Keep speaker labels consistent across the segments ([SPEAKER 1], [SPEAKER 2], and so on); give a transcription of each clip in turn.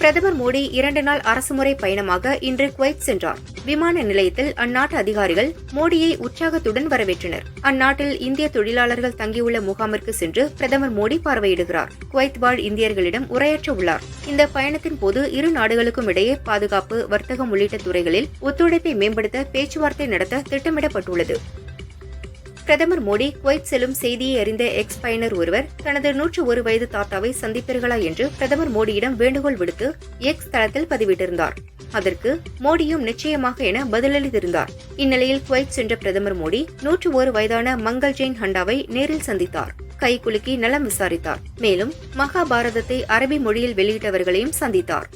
[SPEAKER 1] பிரதமர் மோடி 2 நாள் அரசுமுறை பயணமாக இன்று குவைத் சென்றார். விமான நிலையத்தில் அந்நாட்டு அதிகாரிகள் மோடியை உற்சாகத்துடன் வரவேற்றனர். அந்நாட்டில் இந்திய தொழிலாளர்கள் தங்கியுள்ள முகாமிற்கு சென்று பிரதமர் மோடி பார்வையிடுகிறார். குவைத் வாழ் இந்தியர்களிடம் உரையாற்ற உள்ளார். இந்த பயணத்தின் போது இரு நாடுகளுக்கும் இடையே பாதுகாப்பு, வர்த்தகம் உள்ளிட்ட துறைகளில் ஒத்துழைப்பை மேம்படுத்த பேச்சுவார்த்தை நடத்த திட்டமிடப்பட்டுள்ளது. பிரதமர் மோடி குவைத் செல்லும் செய்தியை அறிந்த எக்ஸ் பயனர் ஒருவர் தனது 101 வயது தாத்தாவை சந்திப்பீர்களா என்று பிரதமர் மோடியிடம் வேண்டுகோள் விடுத்து எக்ஸ் தளத்தில் பதிவிட்டிருந்தார். அதற்கு மோடியும் நிச்சயமாக என பதிலளித்திருந்தார். இந்நிலையில் குவைத் சென்ற பிரதமர் மோடி 101 வயதான மங்கள் ஜெயின் ஹண்டாவை நேரில் சந்தித்தார். கை குலுக்கி நலம் விசாரித்தார். மேலும் மகாபாரதத்தை அரபி மொழியில் வெளியிட்டவர்களையும் சந்தித்தார்.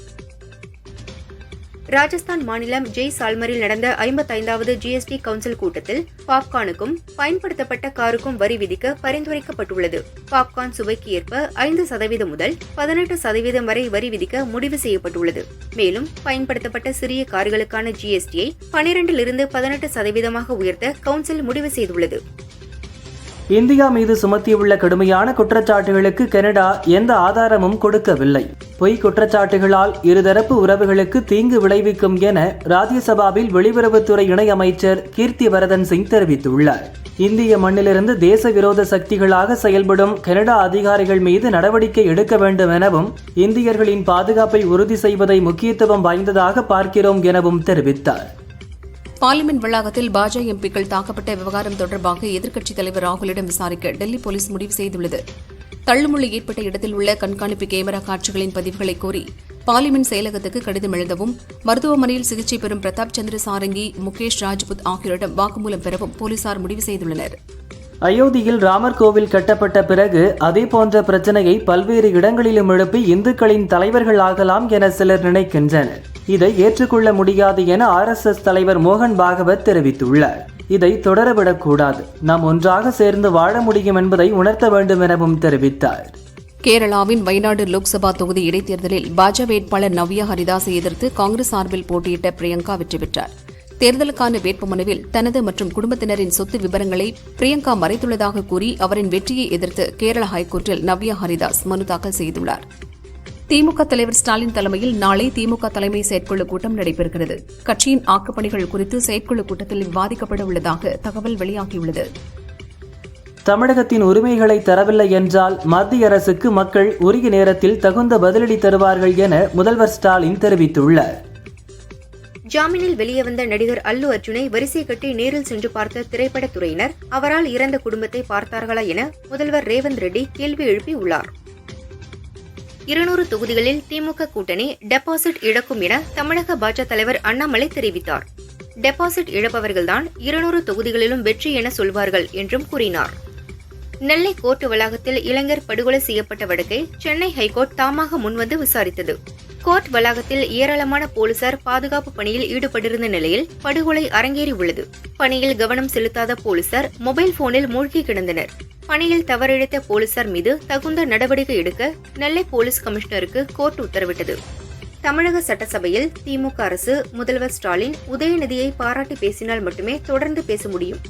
[SPEAKER 1] ராஜஸ்தான் மாநிலம் ஜெய்சால்மரில் நடந்த 55வது GST கவுன்சில் கூட்டத்தில் பாப்கார்னுக்கும் பயன்படுத்தப்பட்ட காருக்கும் வரி விதிக்க பரிந்துரைக்கப்பட்டுள்ளது. பாப்கார்ன் சுவைக்கு ஏற்ப 5% முதல் 18% வரை வரி விதிக்க முடிவு செய்யப்பட்டுள்ளது. மேலும் பயன்படுத்தப்பட்ட சிறிய கார்களுக்கான GSTயை 12லிருந்து 18% உயர்த்த கவுன்சில் முடிவு செய்துள்ளது.
[SPEAKER 2] இந்தியா மீது சுமத்தியுள்ள கடுமையான குற்றச்சாட்டுகளுக்கு கனடா எந்த ஆதாரமும் கொடுக்கவில்லை. பொய் குற்றச்சாட்டுகளால் இருதரப்பு உறவுகளுக்கு தீங்கு விளைவிக்கும் என ராஜ்யசபாவில் வெளியுறவுத்துறை இணையமைச்சர் கீர்த்திவர்தன் சிங் தெரிவித்துள்ளார். இந்திய மண்ணிலிருந்து தேச விரோத சக்திகளாக செயல்படும் கனடா அதிகாரிகள் மீது நடவடிக்கை எடுக்க வேண்டும் எனவும் இந்தியர்களின் பாதுகாப்பை உறுதி செய்வதை முக்கியத்துவம் வாய்ந்ததாக பார்க்கிறோம் எனவும் தெரிவித்தார்.
[SPEAKER 3] பார்லிமெண்ட் வளாகத்தில் பாஜக எம்பிக்கள் தாக்கப்பட்ட விவகாரம் தொடர்பாக எதிர்க்கட்சித் தலைவர் ராகுலிடம் விசாரிக்க டெல்லி போலீஸ் முடிவு செய்துள்ளது. தள்ளுமுள்ளு ஏற்பட்ட இடத்தில் உள்ள கண்காணிப்பு கேமரா காட்சிகளின் பதிவுகளை கோரி பார்லிமெண்ட் செயலகத்துக்கு கடிதம் எழுதவும், மருத்துவமனையில் சிகிச்சை பெறும் பிரதாப் சந்திர சாரங்கி, முகேஷ் ராஜ்புத் ஆகியோரிடம் வாக்குமூலம் பெறவும் போலீசார் முடிவு செய்துள்ளனர்.
[SPEAKER 2] அயோத்தியில் ராமர் கோவில் கட்டப்பட்ட பிறகு அதேபோன்ற பிரச்சனையை பல்வேறு இடங்களிலும் எழுப்பி இந்துக்களின் தலைவர்கள் ஆகலாம் என சிலர் நினைக்கின்றனர். இதை ஏற்றுக்கொள்ள முடியாது என RSS தலைவர் மோகன் பாகவத் தெரிவித்துள்ளார். இதை தொடரவிடக்கூடாது, நாம் ஒன்றாக சேர்ந்து வாழ முடியும் என்பதை உணர்த்த வேண்டும் எனவும் தெரிவித்தார்.
[SPEAKER 3] கேரளாவின் வயநாடு லோக்சபா தொகுதி இடைத்தேர்தலில் பாஜக வேட்பாளர் நவ்யா ஹரிதாஸை எதிர்த்து காங்கிரஸ் சார்பில் போட்டியிட்ட பிரியங்கா வெற்றி பெற்றார். தேர்தலுக்கான வேட்புமனுவில் தனது மற்றும் குடும்பத்தினரின் சொத்து விவரங்களை பிரியங்கா மறைத்துள்ளதாக கூறி அவரின் வெற்றியை எதிர்த்து கேரள ஹைகோர்ட்டில் நவ்யா ஹரிதாஸ் மனு தாக்கல் செய்துள்ளார். திமுக தலைவர் ஸ்டாலின் தலைமையில் நாளை திமுக தலைமை செயற்குழு கூட்டம் நடைபெறுகிறது. கட்சியின் ஆக்கப்பணிகள் குறித்து செயற்குழு கூட்டத்தில் விவாதிக்கப்பட உள்ளதாக தகவல் வெளியாகியுள்ளது.
[SPEAKER 2] தமிழகத்தின் உரிமைகளை தரவில்லை என்றால் மத்திய அரசுக்கு மக்கள் உரிய நேரத்தில் தகுந்த பதிலடி தருவார்கள் என முதல்வர் ஸ்டாலின் தெரிவித்துள்ளார்.
[SPEAKER 1] ஜாமீனில் வெளியே வந்த நடிகர் அல்லு அர்ஜுனை வரிசை கட்டி நேரில் சென்று பார்த்த திரைப்படத்துறையினர் அவரால் இறந்த குடும்பத்தை பார்த்தார்களா என முதல்வர் ரேவந்த் ரெட்டி கேள்வி எழுப்பியுள்ளார். 200 தொகுதிகளில் திமுக கூட்டணி டெபாசிட் இழக்கும் என தமிழக பாஜக தலைவர் அண்ணாமலை தெரிவித்தார். டெபாசிட் இழப்பவர்கள்தான் 200 தொகுதிகளிலும் வெற்றி என சொல்வார்கள் என்றும் கூறினார். நெல்லை கோர்ட் வளாகத்தில் இளைஞர் படுகொலை செய்யப்பட்ட வழக்கை சென்னை ஹைகோர்ட் தாமாக முன்வந்து விசாரித்தது. கோர்ட் வளாகத்தில் ஏராளமான போலீசார் பாதுகாப்பு பணியில் ஈடுபட்டிருந்த நிலையில் படுகொலை அரங்கேறியுள்ளது. பணியில் கவனம் செலுத்தாத போலீசார் மொபைல் போனில் மூழ்கி கிடந்தனர். பணியில் தவறிழைத்த போலீசார் மீது தகுந்த நடவடிக்கை எடுக்க நெல்லை போலீஸ் கமிஷனருக்கு கோர்ட் உத்தரவிட்டது. தமிழக சட்டசபையில் திமுக அரசு முதல்வர் ஸ்டாலின் உதயநிதியை பாராட்டி பேசினால் மட்டுமே தொடர்ந்து பேச முடியும்.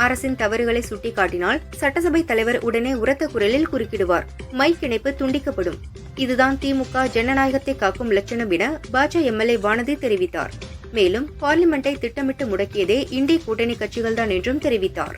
[SPEAKER 1] அரசின் தவறுகளை சுட்டிக்காட்டினால் சட்டசபை தலைவர் உடனே உரத்த குரலில் குறுக்கிடுவார். மைக் இணைப்பு துண்டிக்கப்படும். இதுதான் திமுக ஜனநாயகத்தை காக்கும் லட்சணம் என பாஜக MLA வானதி தெரிவித்தார். மேலும் பார்லிமெண்டை திட்டமிட்டு முடக்கியதே இந்திய கூட்டணி கட்சிகள்தான் என்றும் தெரிவித்தார்.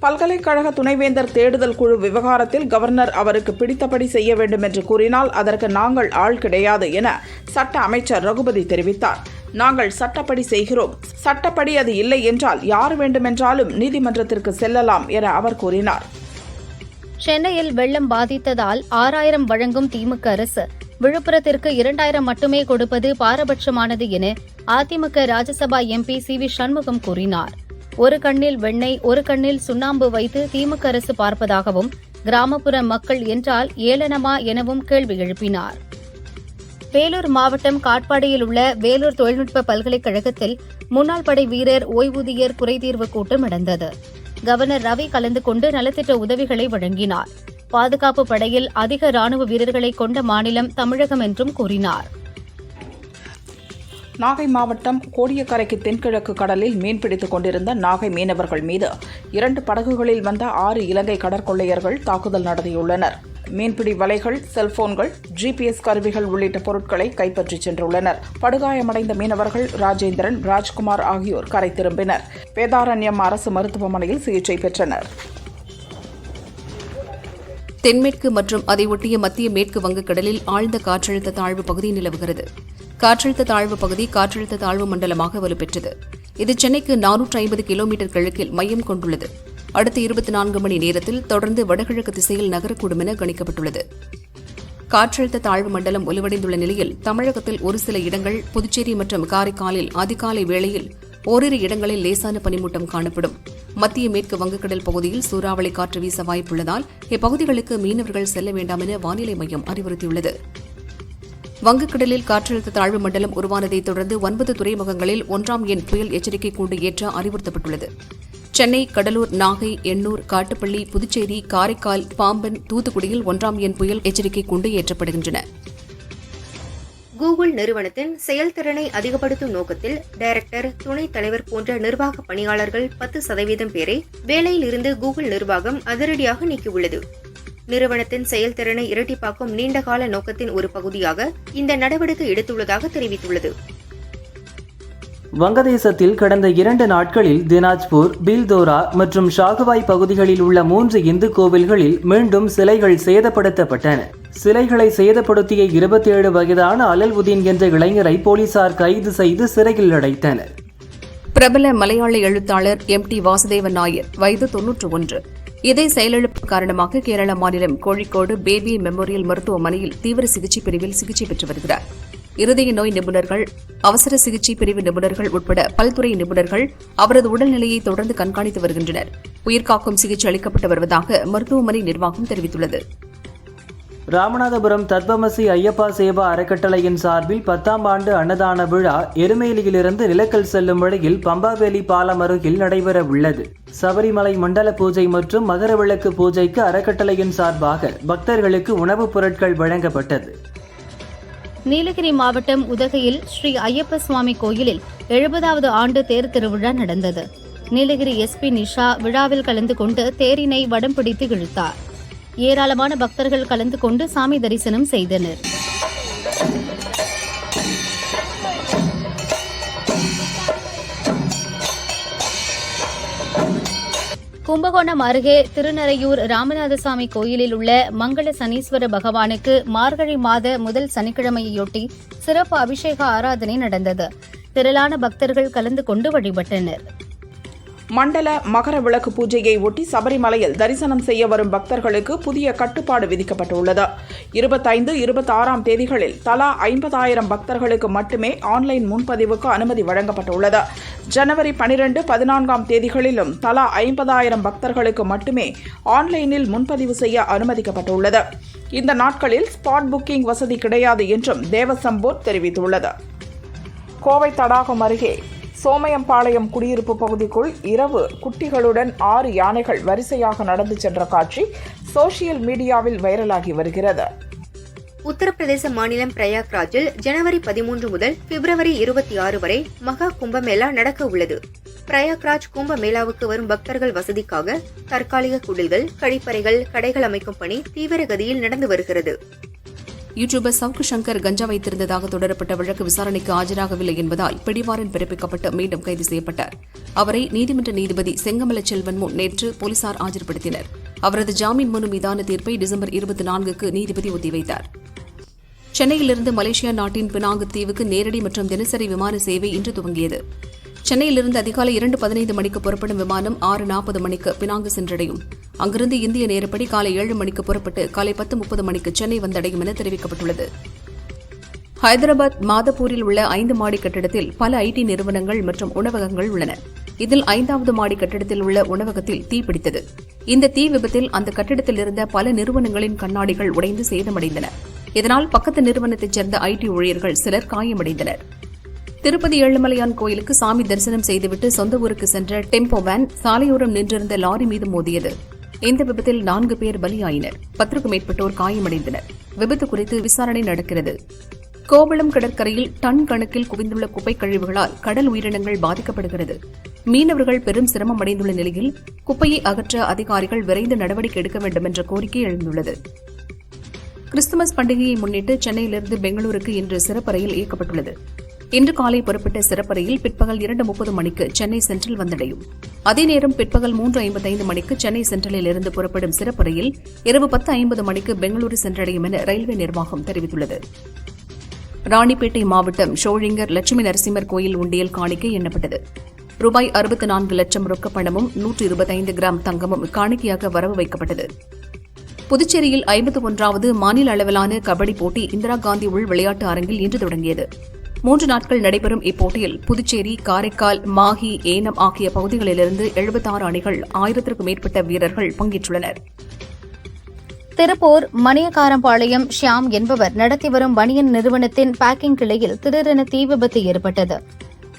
[SPEAKER 4] பல்கலைக்கழக துணைவேந்தர் தேடுதல் குழு விவகாரத்தில் கவர்னர் அவருக்கு பிடித்தபடி செய்ய வேண்டும் என்று கூறினால் அதற்கு நாங்கள் ஆள் கிடையாது என சட்ட அமைச்சர் ரகுபதி தெரிவித்தார். நாங்கள் சட்டப்படி செய்கிறோம். சட்டப்படி அது இல்லை என்றால் யார் வேண்டுமென்றாலும் நீதிமன்றத்திற்கு செல்லலாம் என அவர் கூறினார்.
[SPEAKER 5] சென்னையில் வெள்ளம் பாதித்ததால் 6000 வழங்கும் திமுக அரசு விழுப்புரத்திற்கு 2000 மட்டுமே கொடுப்பது பாரபட்சமானது என அதிமுக ராஜ்யசபா MP CV சண்முகம் கூறினார். ஒரு கண்ணில் வெண்ணெய், ஒரு கண்ணில் சுண்ணாம்பு வைத்து திமுக அரசு பார்ப்பதாகவும், கிராமப்புற மக்கள் என்றால் ஏளனமா எனவும் கேள்வி எழுப்பினார். வேலூர் மாவட்டம் காட்பாடியில் உள்ள வேலூர் தொழில்நுட்ப பல்கலைக்கழகத்தில் முன்னாள் படை வீரர் ஓய்வூதியர் குறைதீர்வு கூட்டம் நடந்தது. கவர்னர் ரவி கலந்து கொண்டு நலத்திட்ட உதவிகளை வழங்கினார். பாதுகாப்பு படையில் அதிக ராணுவ வீரர்களை கொண்ட மாநிலம் தமிழகம் என்றும் கூறினார்.
[SPEAKER 4] நாகை மாவட்டம் கோடியக்கரைக்கு தென்கிழக்கு கடலில் மீன்பிடித்துக் கொண்டிருந்த நாகை மீனவர்கள் மீது 2 படகுகளில் வந்த 6 இலங்கை கடற்கொள்ளையர்கள் தாக்குதல் நடத்தியுள்ளனர். மீன்பிடி வலைகள், செல்போன்கள், GPS கருவிகள் உள்ளிட்ட பொருட்களை கைப்பற்றிச் சென்றுள்ளனர். படுகாயமடைந்த மீனவர்கள் ராஜேந்திரன், ராஜ்குமார் ஆகியோர் கரை திரும்பினர். வேதாரண்யம் அரசு மருத்துவமனையில் சிகிச்சை பெற்றனர்.
[SPEAKER 3] தென்மேற்கு மற்றும் அதை ஒட்டிய மத்திய மேற்கு வங்கக்கடலில் ஆழ்ந்த காற்றழுத்த தாழ்வு பகுதி நிலவுகிறது. காற்றழுத்த தாழ்வு பகுதி காற்றழுத்த தாழ்வு மண்டலமாக வலுப்பெற்றது. இது சென்னைக்கு 450 கிலோமீட்டர் கிழக்கில் மையம் கொண்டுள்ளது. அடுத்த 24 மணி நேரத்தில் தொடர்ந்து வடகிழக்கு திசையில் நகரக்கூடும் என கணிக்கப்பட்டுள்ளது. காற்றழுத்த தாழ்வு மண்டலம் வலுவடைந்துள்ள நிலையில் தமிழகத்தில் ஒரு சில இடங்கள், புதுச்சேரி மற்றும் காரைக்காலில் அதிகாலை வேளையில் ஓரிரு இடங்களில் லேசான பனிமூட்டம் காணப்படும். மத்திய மேற்கு வங்கக்கடல் பகுதியில் சூறாவளி காற்று வீச வாய்ப்புள்ளதால் இப்பகுதிகளுக்கு மீனவர்கள் செல்ல வேண்டாம் என வானிலை மையம் அறிவுறுத்தியுள்ளது. வங்கக்கடலில் காற்றழுத்த தாழ்வு மண்டலம் உருவானதைத் தொடர்ந்து 9 துறைமுகங்களில் 1ஆம் எண் புயல் எச்சரிக்கை கூண்டு ஏற்ற அறிவுறுத்தப்பட்டுள்ளது. சென்னை, கடலூர், நாகை, எண்ணூர், காட்டுப்பள்ளி, புதுச்சேரி, காரைக்கால், பாம்பன், தூத்துக்குடியில் 1ஆம் எண் புயல் எச்சரிக்கை கூண்டு ஏற்றப்படுகின்றன.
[SPEAKER 1] கூகுள் நிறுவனத்தின் செயல்திறனை அதிகப்படுத்தும் நோக்கத்தில் டைரக்டர், துணைத் தலைவர் போன்ற நிர்வாக பணியாளர்கள் 10% பேரை வேலையில் இருந்து கூகுள் நிர்வாகம் அதிரடியாக நீக்கியுள்ளது. நிறுவனத்தின் செயல்திறனை இரட்டிப்பாக்கும் நீண்டகால நோக்கத்தின் ஒரு பகுதியாக இந்த நடவடிக்கை எடுத்துள்ளதாக தெரிவித்துள்ளது.
[SPEAKER 2] வங்கதேசத்தில் கடந்த 2 நாட்களில் தினாஜ்பூர், பீல்தோரா மற்றும் ஷாகுவாய் பகுதிகளில் உள்ள 3 இந்து கோவில்களில் மீண்டும் சிலைகள் சேதப்படுத்தப்பட்டன. சிலைகளை சேதப்படுத்திய 27 வயதான அலல்வுதீன் என்ற இளைஞரை போலீசார் கைது செய்து சிறையில் அடைத்தனர்.
[SPEAKER 3] பிரபல மலையாள எழுத்தாளர் MT வாசுதேவன் நாயர், வயது 91. இதய செயலிழப்பு காரணமாக கேரள மாநிலம் கோழிக்கோடு பேபி மெமோரியல் மருத்துவமனையில் தீவிர சிகிச்சை பிரிவில் சிகிச்சை பெற்று வருகிறார். இருதய நோய் நிபுணர்கள், அவசர சிகிச்சை பிரிவு நிபுணர்கள் உட்பட பல்துறை நிபுணர்கள் அவரது உடல்நிலையை தொடர்ந்து கண்காணித்து வருகின்றனர். உயிர்காக்கும் சிகிச்சை அளிக்கப்பட்டு வருவதாக மருத்துவமனை நிர்வாகம் தெரிவித்துள்ளது.
[SPEAKER 2] ராமநாதபுரம் தத்வமசி ஐயப்பா சேவா அறக்கட்டளையின் சார்பில் 10ஆம் ஆண்டு அன்னதான விழா எருமேலியிலிருந்து நிலக்கல் செல்லும் வழியில் பம்பாவேலி பாலம் அருகில் நடைபெற உள்ளது. சபரிமலை மண்டல பூஜை மற்றும் மகர விளக்கு பூஜைக்கு அறக்கட்டளையின் சார்பாக பக்தர்களுக்கு உணவுப் பொருட்கள் வழங்கப்பட்டது.
[SPEAKER 5] நீலகிரி மாவட்டம் உதகையில் ஸ்ரீ ஐயப்ப சுவாமி கோயிலில் 70வது ஆண்டு தேர் திருவிழா நடந்தது. நீலகிரி SP நிஷா விழாவில் கலந்து கொண்டு தேரினை வடம் பிடித்து இழுத்தார். ஏராளமான பக்தர்கள் கலந்து கொண்டு சாமி தரிசனம் செய்தனர். கும்பகோணம் அருகே திருநரையூர் ராமநாதசாமி கோயிலில் உள்ள மங்கள சனீஸ்வர பகவானுக்கு மார்கழி மாத முதல் சனிக்கிழமையொட்டி சிறப்பு அபிஷேக ஆராதனை நடந்தது. திரளான பக்தர்கள் கலந்து கொண்டு வழிபட்டனர்.
[SPEAKER 4] மண்டல மகர விளக்கு பூஜையை ஒட்டி சபரிமலையில் தரிசனம் செய்ய வரும் பக்தர்களுக்கு புதிய கட்டுப்பாடு விதிக்கப்பட்டுள்ளது. 25, 26ஆம் தேதிகளில் தலா 50,000 பக்தர்களுக்கு மட்டுமே ஆன்லைன் முன்பதிவுக்கு அனுமதி வழங்கப்பட்டுள்ளது. ஜனவரி 12, 14ஆம் தேதிகளிலும் தலா 50,000 பக்தர்களுக்கு மட்டுமே ஆன்லைனில் முன்பதிவு செய்ய அனுமதிக்கப்பட்டுள்ளது. இந்த நாட்களில் ஸ்பாட் புக்கிங் வசதி கிடையாது என்றும் தேவசம் போர்டு தெரிவித்துள்ளது. கோவை தடாகம் அருகே சோமையம்பாளையம் குடியிருப்பு பகுதிக்குள் இரவு குட்டிகளுடன் 6 யானைகள் வரிசையாக நடந்து சென்ற காட்சி சோசியல் மீடியாவில் வைரலாகி வருகிறது.
[SPEAKER 1] உத்தரப்பிரதேச மாநிலம் பிரயாக்ராஜில் ஜனவரி 13 முதல் பிப்ரவரி 26 வரை மகா கும்பமேளா நடக்க உள்ளது. பிரயாக்ராஜ் கும்பமேளாவுக்கு வரும் பக்தர்கள் வசதிக்காக தற்காலிக குடில்கள், கழிப்பறைகள், கடைகள் அமைக்கும் பணி தீவிர கதியில் நடந்து வருகிறது.
[SPEAKER 3] யூடியூபர் சவுக்கு சங்கர் கஞ்சா வைத்திருந்ததாக தொடரப்பட்ட வழக்கு விசாரணைக்கு ஆஜராகவில்லை என்பதால் பிடிவாரண்ட் பிறப்பிக்கப்பட்டு மீண்டும் கைது செய்யப்பட்டார். அவரை நீதிமன்ற நீதிபதி செங்கமல செல்வன் முன் நேற்று போலீசார் ஆஜர்படுத்தினர். அவரது ஜாமீன் மனு மீதான தீர்ப்பை டிசம்பர் 24க்கு நீதிபதி ஒத்திவைத்தார். சென்னையிலிருந்து மலேசியா நாட்டின் பினாங்கு தீவுக்கு நேரடி மற்றும் தினசரி விமான சேவை இன்று துவங்கியது. சென்னையிலிருந்து அதிகாலை 2:15 மணிக்கு புறப்படும் விமானம் 6:40 மணிக்கு பினாங்கு சென்றடையும். அங்கிருந்து இந்திய நேரப்படி காலை 7 மணிக்கு புறப்பட்டு காலை 10:30 மணிக்கு சென்னை வந்தடையும் என தெரிவிக்கப்பட்டுள்ளது. ஹைதராபாத் மாதப்பூரில் உள்ள 5 மாடி கட்டிடத்தில் பல IT நிறுவனங்கள் மற்றும் உணவகங்கள் உள்ளன. இதில் 5வது மாடி கட்டிடத்தில் உள்ள உணவகத்தில் தீப்பிடித்தது. இந்த தீ விபத்தில் அந்த கட்டிடத்தில் இருந்த பல நிறுவனங்களின் கண்ணாடிகள் உடைந்து சேதமடைந்தன. இதனால் பக்கத்து நிறுவனத்தைச் சேர்ந்த IT ஊழியர்கள் சிலர் காயமடைந்தனர். திருப்பதி ஏழுமலையான் கோயிலுக்கு சாமி தரிசனம் செய்துவிட்டு சொந்த ஊருக்கு சென்ற டெம்போ வேன் சாலையோரம் நின்றிருந்த லாரி மீது மோதியது. இந்த விபத்தில் 4 பேர் பலியாயினர். 10க்கும் மேற்பட்டோர் காயமடைந்தனர். விபத்து குறித்து விசாரணை நடக்கிறது. கோவளம் கடற்கரையில் டன் கணக்கில் குவிந்துள்ள குப்பை கழிவுகளால் கடல் உயிரினங்கள் பாதிக்கப்படுகிறது. மீனவர்கள் பெரும் சிரமம் அடைந்துள்ள நிலையில் குப்பையை அகற்ற அதிகாரிகள் விரைந்து நடவடிக்கை எடுக்க வேண்டும் என்ற கோரிக்கை எழுந்துள்ளது. கிறிஸ்துமஸ் பண்டிகையை முன்னிட்டு சென்னையிலிருந்து பெங்களூருக்கு இன்று சிறப்பு ரயில் இயக்கப்பட்டுள்ளது. இன்று காலை புறப்பட்ட சிறப்பு ரயில் பிற்பகல் 2:30 மணிக்கு சென்னை சென்ட்ரல் வந்தடையும். அதே நேரம் பிற்பகல் 3:55 மணிக்கு சென்னை சென்ட்ரலில் இருந்து புறப்படும் சிறப்பு ரயில் இரவு 10:50 மணிக்கு பெங்களூரு சென்றடையும் என ரயில்வே நிர்வாகம் தெரிவித்துள்ளது. ராணிப்பேட்டை மாவட்டம் ஷோழிங்கர் லட்சுமி நரசிம்மர் கோயில் உண்டியல் காணிக்கை எண்ணப்பட்டது. ரூபாய் 64 லட்சம் ரொக்கப் பணமும் 125 கிராம் தங்கமும் காணிக்கையாக வரவு வைக்கப்பட்டது. புதுச்சேரியில் 51வது மாநில அளவிலான கபடி போட்டி இந்திரா காந்தி உள் விளையாட்டு அரங்கில் இன்று தொடங்கியது. 3 நாட்கள் நடைபெறும் இப்போட்டியில் புதுச்சேரி, காரைக்கால், மாஹி, ஏனம் ஆகிய பகுதிகளிலிருந்து 76 அணிகள் 1000க்கும் மேற்பட்ட வீரர்கள் பங்கேற்றுள்ளனர்.
[SPEAKER 5] திருப்பூர் மணியக்காரம்பாளையம் ஷியாம் என்பவர் நடத்தி வரும் பனியன் நிறுவனத்தின் பேக்கிங் கிளையில் திடீரென தீ விபத்து ஏற்பட்டது.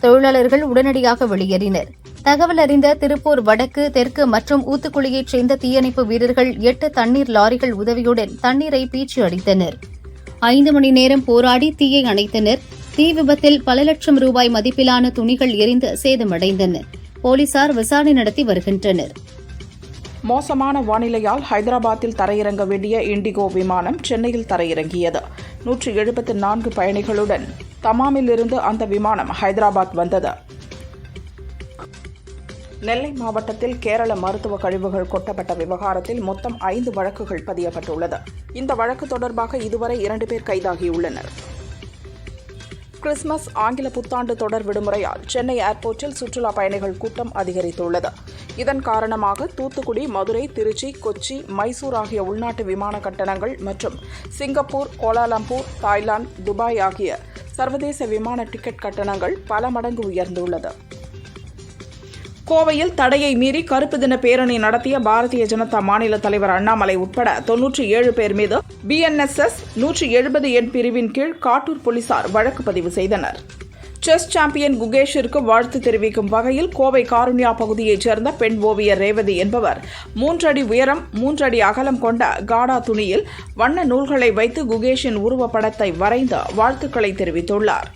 [SPEAKER 5] தொழிலாளர்கள் உடனடியாக வெளியேறினர். தகவல் அறிந்த திருப்பூர் வடக்கு, தெற்கு மற்றும் ஊத்துக்குளியைச் சேர்ந்த தீயணைப்பு வீரர்கள் 8 தண்ணீர் லாரிகள் உதவியுடன் தண்ணீரை பீய்ச்சி அடித்தனர். 5 மணி நேரம் போராடி தீயை அணைத்தனர். தீ விபத்தில் பல லட்சம் ரூபாய் மதிப்பிலான துணிகள் எரிந்து சேதமடைந்தன. போலீசார் விசாரணை நடத்தி வருகின்றனர்.
[SPEAKER 4] மோசமான வானிலையால் ஹைதராபாத்தில் தரையிறங்க வேண்டிய இண்டிகோ விமானம் சென்னையில் தரையிறங்கியது. 174 பயணிகளுடன் தமாமிலிருந்து அந்த விமானம் ஹைதராபாத் வந்தது. நெல்லை மாவட்டத்தில் கேரள மருத்துவ கழிவுகள் கொட்டப்பட்ட விவகாரத்தில் மொத்தம் 5 வழக்குகள் பதியப்பட்டுள்ளது. இந்த வழக்கு தொடர்பாக இதுவரை 2 பேர் கைதாகியுள்ளனர். கிறிஸ்துமஸ், ஆங்கில புத்தாண்டு தொடர் விடுமுறையால் சென்னை ஏர்போர்ட்டில் சுற்றுலா பயணிகள் கூட்டம் அதிகரித்துள்ளது. இதன் காரணமாக தூத்துக்குடி, மதுரை, திருச்சி, கொச்சி, மைசூர் ஆகிய உள்நாட்டு விமான கட்டணங்கள் மற்றும் சிங்கப்பூர், கோலாலம்பூர், தாய்லாந்து, துபாய் ஆகிய சர்வதேச விமான டிக்கெட் கட்டணங்கள் பல மடங்கு உயர்ந்துள்ளது. கோவையில் தடையை மீறி கருப்பு தின பேரணி நடத்திய பாரதிய ஜனதா மாநில தலைவர் அண்ணாமலை உட்பட 97 பேர் மீது BNSS 170 எண் பிரிவின் கீழ் காட்டூர் போலீசார் வழக்கு பதிவு செய்தனர். செஸ் சாம்பியன் குகேஷிற்கு வாழ்த்து தெரிவிக்கும் வகையில் கோவை காருண்யா பகுதியைச் சேர்ந்த பெண் ஓவியர் ரேவதி என்பவர் 3 அடி உயரம் 3 அடி அகலம் கொண்ட காடா துணியில் வண்ண நூல்களை வைத்து குகேஷின் உருவப்படத்தை வரைந்து வாழ்த்துக்களை தெரிவித்துள்ளார்.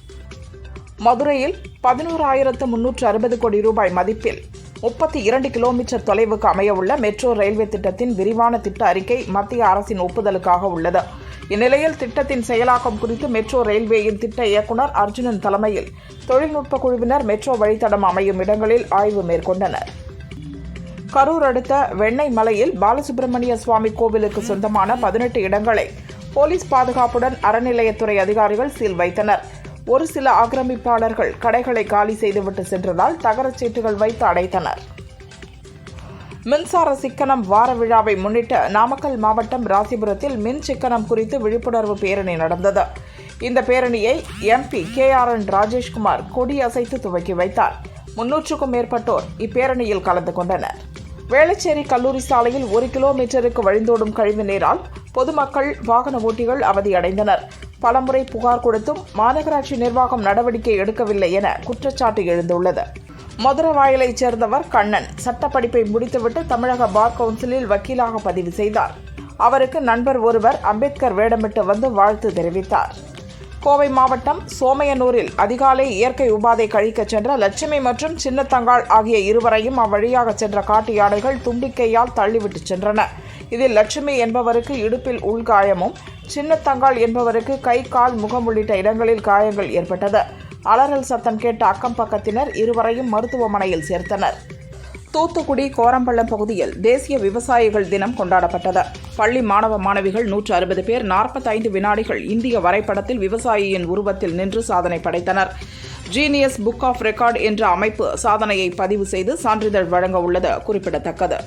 [SPEAKER 4] மதுரையில் 11,360 கோடி ரூபாய் மதிப்பில் 32 கிலோமீட்டர் தொலைவுக்கு அமையவுள்ள மெட்ரோ ரயில்வே திட்டத்தின் விரிவான திட்ட அறிக்கை மத்திய அரசின் ஒப்புதலுக்காக உள்ளது. இந்நிலையில் திட்டத்தின் செயலாக்கம் குறித்து மெட்ரோ ரயில்வேயின் திட்ட இயக்குநர் அர்ஜுனன் தலைமையில் தொழில்நுட்ப குழுவினர் மெட்ரோ வழித்தடம் அமையும் இடங்களில் ஆய்வு மேற்கொண்டனர். கரூர் அடுத்த வெண்ணெய் மலையில் பாலசுப்பிரமணிய சுவாமி கோவிலுக்கு சொந்தமான 18 இடங்களை போலீஸ் பாதுகாப்புடன் அறநிலையத்துறை அதிகாரிகள் சீல் வைத்தனர். ஒரு சில ஆக்கிரமிப்பாளர்கள் கடைகளை காலி செய்துவிட்டு சென்றதால் தகரச் சீட்டுகள் வைத்து அடைத்தனர். மின்சார சிக்கனம் வார விழாவை முன்னிட்டு நாமக்கல் மாவட்டம் ராசிபுரத்தில் மின் சிக்கனம் குறித்து விழிப்புணர்வு பேரணி நடந்தது. இந்த பேரணியை MP KRN ராஜேஷ்குமார் கொடி அசைத்து துவக்கி வைத்தார். 300க்கும் மேற்பட்டோர் இப்பேரணியில் கலந்து கொண்டனர். வேளச்சேரி கல்லூரி சாலையில் 1 கிலோமீட்டருக்கு வழிந்தோடும் கழிவு நீரால் பொதுமக்கள், வாகன ஓட்டிகள் அவதியடைந்தனர். பலமுறை புகார் கொடுத்தும் மாநகராட்சி நிர்வாகம் நடவடிக்கை எடுக்கவில்லை என குற்றச்சாட்டு எழுந்துள்ளது. மதுரவாயலைச் சேர்ந்தவர் கண்ணன் சட்டப்படிப்பை முடித்துவிட்டு தமிழக பார் கவுன்சிலில் வக்கீலாக பதிவு செய்தார். அவருக்கு நண்பர் ஒருவர் அம்பேத்கர் வேடமிட்டு வந்து வாழ்த்து தெரிவித்தார். கோவை மாவட்டம் சோமையனூரில் அதிகாலை இயற்கை உபாதை கழிக்க சென்ற லட்சுமி மற்றும் சின்னத்தங்காள் ஆகிய இருவரையும் அவ்வழியாக சென்ற காட்டு யானைகள் தும்பிக்கையால் தள்ளிவிட்டு சென்றன. இதில் லட்சுமி என்பவருக்கு இடுப்பில் உள்காயமும், சின்னத்தங்காள் என்பவருக்கு கை, கால், முகம் உள்ளிட்ட இடங்களில் காயங்கள் ஏற்பட்டது. அலறல் சத்தம் கேட்ட அக்கம் பக்கத்தினர் இருவரையும் மருத்துவமனையில் சேர்த்தனர். தூத்துக்குடி கோரம்பள்ளம் பகுதியில் தேசிய விவசாயிகள் தினம் கொண்டாடப்பட்டது. பள்ளி மாணவ மாணவிகள் 160 பேர் 45 வினாடிகள் இந்திய வரைபடத்தில் விவசாயியின் உருவத்தில் நின்று சாதனை படைத்தனர். ஜீனியஸ் புக் ஆஃப் ரெக்கார்ட் என்ற அமைப்பு சாதனையை பதிவு செய்து சான்றிதழ் வழங்க உள்ளது குறிப்பிடத்தக்கது.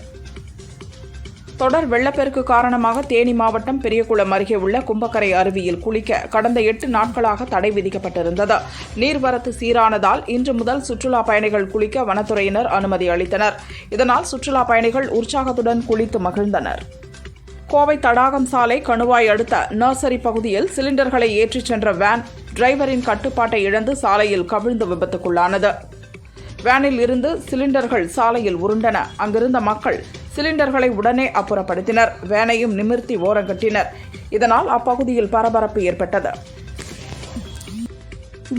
[SPEAKER 4] தொடர் வெள்ளப்பெருக்கு காரணமாக தேனி மாவட்டம் பெரியகுளம் அருகே உள்ள கும்பக்கரை அருவியில் குளிக்க கடந்த 8 நாட்களாக தடை விதிக்கப்பட்டிருந்தது. நீர்வரத்து சீரானதால் இன்று முதல் சுற்றுலா பயணிகள் குளிக்க வனத்துறையினர் அனுமதி அளித்தனர். இதனால் சுற்றுலா பயணிகள் உற்சாகத்துடன் குளித்து மகிழ்ந்தனர். கோவை தடாகம் சாலை கணுவாய் அடுத்த நர்சரி பகுதியில் சிலிண்டர்களை ஏற்றிச் சென்ற வேன் டிரைவரின் கட்டுப்பாட்டை இழந்து சாலையில் கவிழ்ந்து விபத்துக்குள்ளானது. வேனில் இருந்து சிலிண்டர்கள் சாலையில் உருண்டன. அங்கிருந்த மக்கள் சிலிண்டர்களை உடனே அப்புறப்படுத்தினர். வேனையும் நிமிர்த்தி ஓரங்கட்டினர். இதனால் அப்பகுதியில் பரபரப்பு ஏற்பட்டது.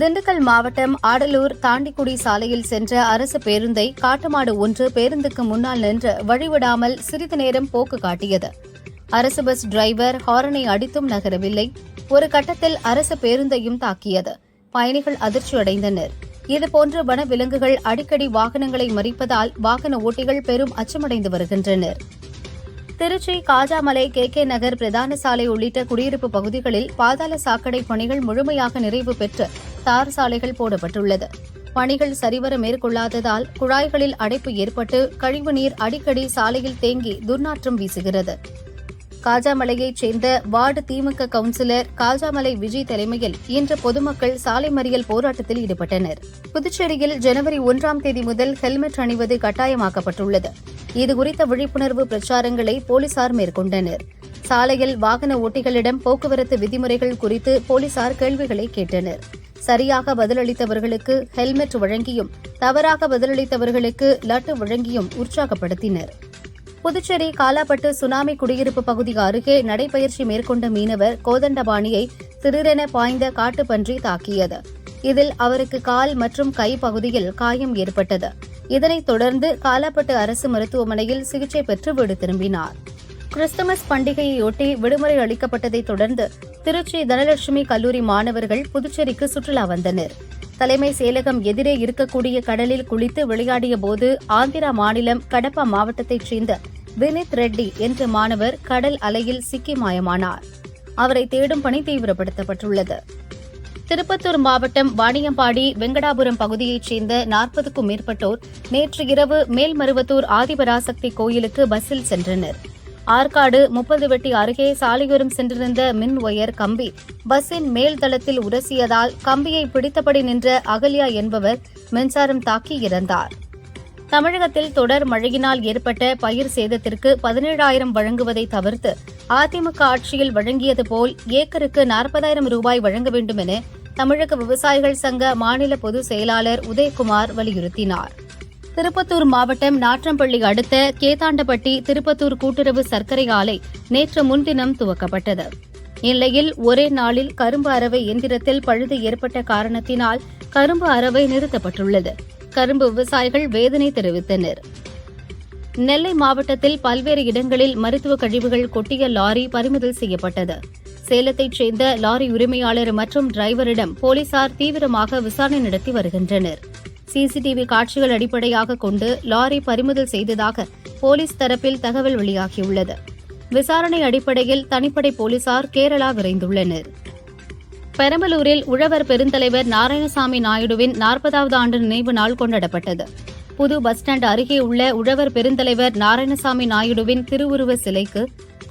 [SPEAKER 5] திண்டுக்கல் மாவட்டம் ஆடலூர் தாண்டிக்குடி சாலையில் சென்ற அரசு பேருந்தை காட்டுமாடு ஒன்று பேருந்துக்கு முன்னால் நின்று வழிவிடாமல் சிறிது நேரம் போக்கு காட்டியது. அரசு பஸ் டிரைவர் ஹாரனை அடித்தும் நகரவில்லை. ஒரு கட்டத்தில் அரசு பேருந்தையும் தாக்கியது. பயணிகள் அதிர்ச்சியடைந்தனர். இதுபோன்ற வனவிலங்குகள் அடிக்கடி வாகனங்களை மறிப்பதால் வாகன ஓட்டிகள் பெரும் அச்சமடைந்து வருகின்றனர். திருச்சி காஜாமலை KK நகர் பிரதான சாலை உள்ளிட்ட குடியிருப்பு பகுதிகளில் பாதாள சாக்கடை பணிகள் முழுமையாக நிறைவு பெற்று தார் சாலைகள் போடப்பட்டுள்ளது. பணிகள் சரிவர மேற்கொள்ளாததால் குழாய்களில் அடைப்பு ஏற்பட்டு கழிவுநீர் அடிக்கடி சாலையில் தேங்கி துர்நாற்றம் வீசுகிறது. காஜாமலையைச் சேர்ந்த வார்டு திமுக கவுன்சிலர் காஜாமலை விஜய் தலைமையில் இன்று பொதுமக்கள் சாலை மறியல் போராட்டத்தில் ஈடுபட்டனர். புதுச்சேரியில் ஜனவரி 1ஆம் தேதி முதல் ஹெல்மெட் அணிவது கட்டாயமாக்கப்பட்டுள்ளது. இதுகுறித்த விழிப்புணர்வு பிரச்சாரங்களை போலீசார் மேற்கொண்டனர். சாலையில் வாகன ஓட்டிகளிடம் போக்குவரத்து விதிமுறைகள் குறித்து போலீசார் கேள்விகளை கேட்டனர். சரியாக பதிலளித்தவர்களுக்கு ஹெல்மெட் வழங்கியும் தவறாக பதிலளித்தவர்களுக்கு லட்டு வழங்கியும் உற்சாகப்படுத்தினர். புதுச்சேரி காலாப்பட்டு சுனாமி குடியிருப்பு பகுதி அருகே நடைபயிற்சி மேற்கொண்ட மீனவர் கோதண்டபாணியை திடீரென பாய்ந்த காட்டுப்பன்றி தாக்கியது. இதில் அவருக்கு கால் மற்றும் கை பகுதியில் காயம் ஏற்பட்டது. இதனைத் தொடர்ந்து காலாப்பட்டு அரசு மருத்துவமனையில் சிகிச்சை பெற்று வீடு திரும்பினார். கிறிஸ்துமஸ் பண்டிகையையொட்டி விடுமுறை அளிக்கப்பட்டதைத் தொடர்ந்து திருச்சி தனலட்சுமி கல்லூரி மாணவர்கள் புதுச்சேரிக்கு சுற்றுலா வந்தனர். தலைமை செயலகம் எதிரே இருக்கக்கூடிய கடலில் குளித்து விளையாடிய போது ஆந்திரா மாநிலம் கடப்பா மாவட்டத்தைச் சேர்ந்த வினித் ரெட்டி என்ற மாணவர் கடல் அலையில் சிக்கி மாயமானார். அவரை தேடும் பணி தீவிரப்படுத்தப்பட்டுள்ளது. திருப்பத்தூர் மாவட்டம் வாணியம்பாடி வெங்கடாபுரம் பகுதியைச் சேர்ந்த 40க்கும் மேற்பட்டோர் நேற்று இரவு மேல்மருவத்தூர் ஆதிபராசக்தி கோயிலுக்கு பஸ்ஸில் சென்றனர். ஆற்காடு 30 வெட்டி அருகே சாலையோரம் சென்றிருந்த மின் ஒயர் கம்பி பஸ்ஸின் மேல் தளத்தில் உரசியதால் கம்பியை பிடித்தபடி நின்ற அகல்யா என்பவர் மின்சாரம் தாக்கி இறந்தார். தமிழகத்தில் தொடர் மழையினால் ஏற்பட்ட பயிர் சேதத்திற்கு 17,000 வழங்குவதை தவிர்த்து அதிமுக ஆட்சியில் வழங்கியது போல் ஏக்கருக்கு 40,000 ரூபாய் வழங்க வேண்டும் என தமிழக விவசாயிகள் சங்க மாநில பொதுச் செயலாளர் உதயகுமார் வலியுறுத்தினார். திருப்பத்தூர் மாவட்டம் நாற்றம்பள்ளி அடுத்த கேதாண்டப்பட்டி திருப்பத்தூர் கூட்டுறவு சர்க்கரை ஆலை நேற்று முன்தினம் துவக்கப்பட்டது. இந்நிலையில் ஒரே நாளில் கரும்பு அரவை இயந்திரத்தில் பழுது ஏற்பட்ட காரணத்தினால் கரும்பு அரவை நிறுத்தப்பட்டுள்ளது. கரும்பு விவசாயிகள் வேதனை தெரிவித்தனர். நெல்லை மாவட்டத்தில் பல்வேறு இடங்களில் மருத்துவ கழிவுகள் கொட்டிய லாரி பறிமுதல் செய்யப்பட்டது. சேலத்தைச் சேர்ந்த லாரி உரிமையாளர் மற்றும் டிரைவரிடம் போலீசார் தீவிரமாக விசாரணை நடத்தி வருகின்றனர். சிசிடிவி காட்சிகள் அடிப்படையாக கொண்டு லாரி பறிமுதல் செய்ததாக போலீஸ் தரப்பில் தகவல் வெளியாகியுள்ளது. விசாரணை அடிப்படையில் தனிப்படை போலீசார் கேரளா விரைந்துள்ளனர். பெரம்பலூரில் உழவர் பெருந்தலைவர் நாராயணசாமி நாயுடுவின் 40வது ஆண்டு நினைவு நாள் கொண்டாடப்பட்டது. புது பஸ் ஸ்டாண்ட் அருகே உள்ள உழவர் பெருந்தலைவர் நாராயணசாமி நாயுடுவின் திருவுருவ சிலைக்கு